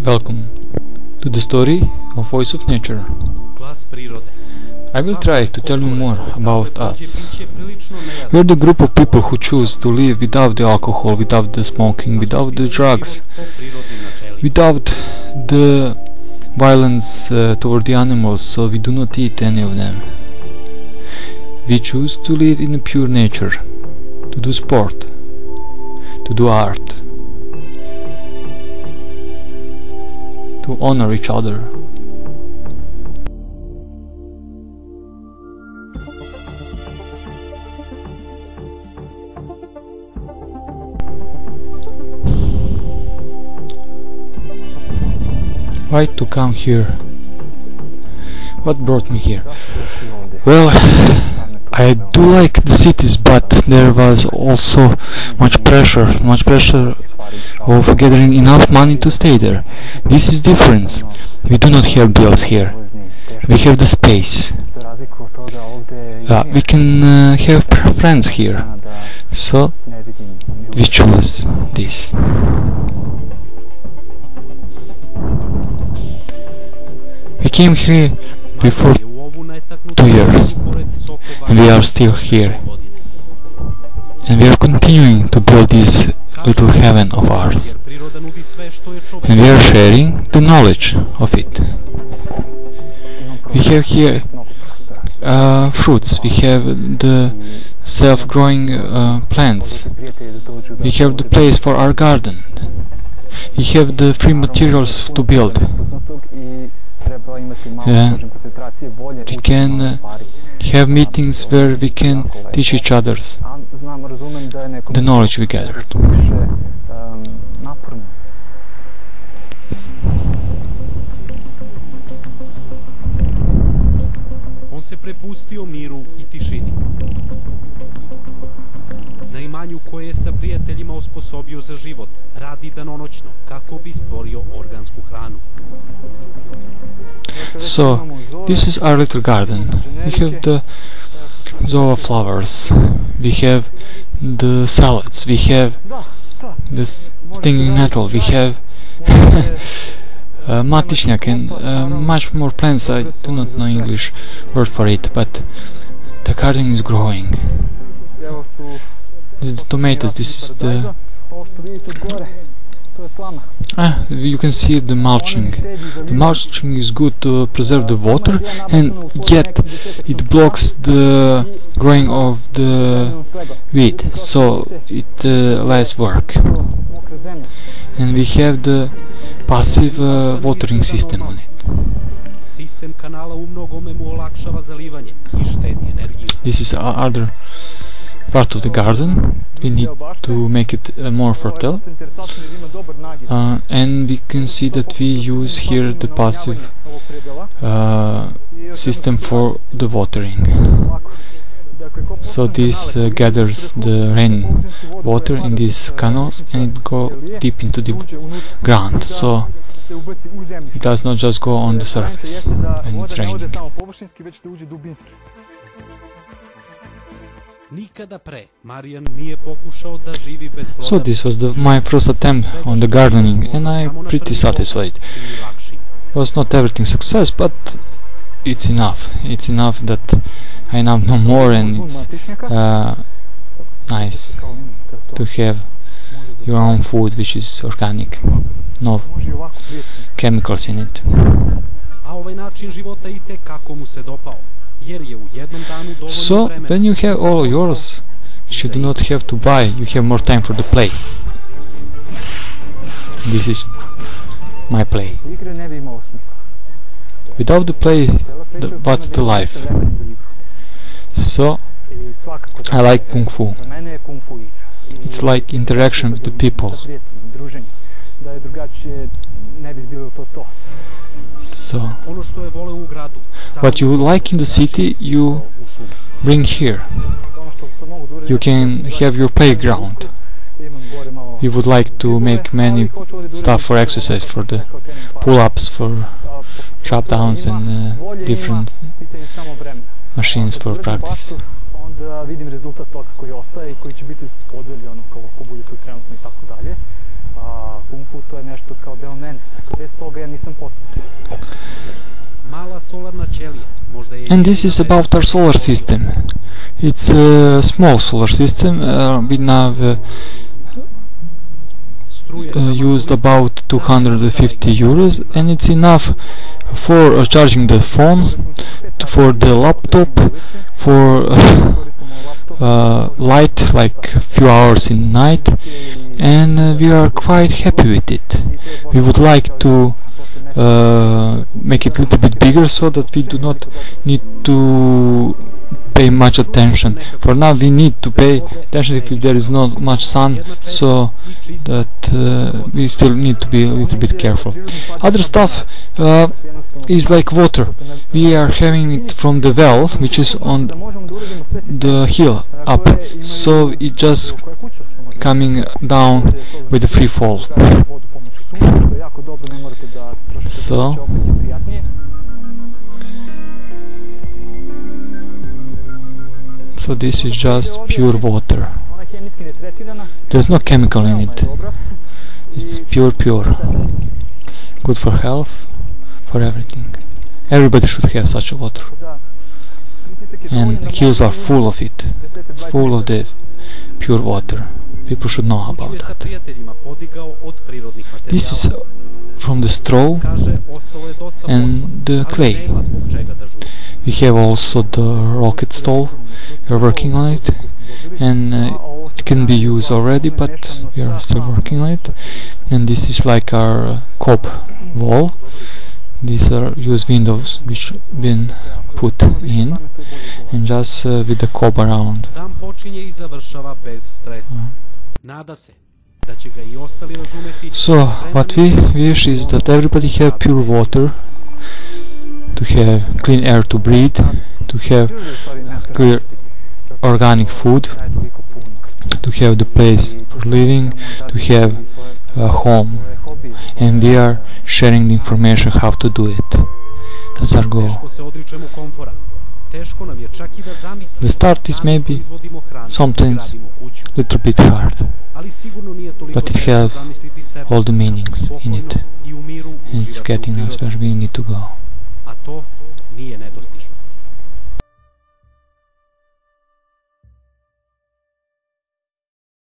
Welcome to the story of Voice of Nature. I will try to tell you more about us. We are the group of people who choose to live without the alcohol, without the smoking, without the drugs, without the violence toward the animals, so we do not eat any of them. We choose to live in a pure nature, to do sport, to do art, to honor each other. Why to come here? What brought me here? Well, I do like the cities, but there was also much pressure of gathering enough money to stay there. This is different. We do not have bills here. We have the space. We can have friends here. So we choose this. We came here before 2 years, and we are still here. And we are continuing to build this little heaven of ours. And we are sharing the knowledge of it. We have here fruits, we have the self-growing plants, we have the place for our garden, we have the free materials to build. We can have meetings where we can teach each other the knowledge we gathered. On se prepustio miru I tišini. Na imanju koje je sa prijateljima osposobio za život, radi danonoćno kako bi stvorio organsku hranu. So, this is our little garden. We have the zoa flowers, we have the salads, we have the stinging nettle, we have matičnjak and much more plants. I do not know English word for it, but the garden is growing. This is the tomatoes, this is the... you can see the mulching. The mulching is good to preserve the water, and yet it blocks the growing of the wheat, so it less work. And we have the passive watering system on it. This is other part of the garden. We need to make it more fertile, and we can see that we use here the passive system for the watering. So this gathers the rain water in these canals and it goes deep into the ground, so it does not just go on the surface when it's raining. So this was my first attempt on the gardening, and I'm pretty satisfied. Was not everything success, but it's enough. It's enough that I now know more, and it's nice to have your own food which is organic, no chemicals in it. So, when you have all yours, you do not have to buy, you have more time for the play. This is my play. Without the play, what's the life? So, I like Kung Fu. It's like interaction with the people. So, what you like in the city, you bring here. You can have your playground. You would like to make many stuff for exercise, for the pull-ups, for drop-downs, and different machines for practice. Da vidim rezultat toga koji ostaje I koji će biti podeljeno kako bude tu trenutno I tako dalje. Kung food, to je nešto kao deo mene. Bez toga ja nisam potpuno. Mala solarna ćelija možda je... And this is about our solar system. It's a small solar system. We now used about 250 euros, and it's enough for charging the phones, for the laptop, for light like a few hours in night, and we are quite happy with it. We would like to make it a little bit bigger so that we do not need to pay much attention. For now we need to pay attention if there is not much sun, so that we still need to be a little bit careful. Other stuff is like water. We are having it from the well, which is on the hill up, so it just coming down with a free fall. So this is just pure water. There's no chemical in it. It's pure. Good for health, for everything. Everybody should have such a water. And hills are full of it, full of the pure water. People should know about that. This is from the straw and the clay. We have also the rocket stove. We're working on it, and it can be used already, but we are still working on it. And this is like our cob wall. These are used windows which been put in, and just with the cob around. So what we wish is that everybody have pure water, to have clean air to breathe, to have clear organic food, to have the place for living, to have a home, and we are sharing the information how to do it. That's our goal. The start is maybe sometimes a little bit hard, but it has all the meanings in it, and it's getting us where we need to go. A to nije nedostižno.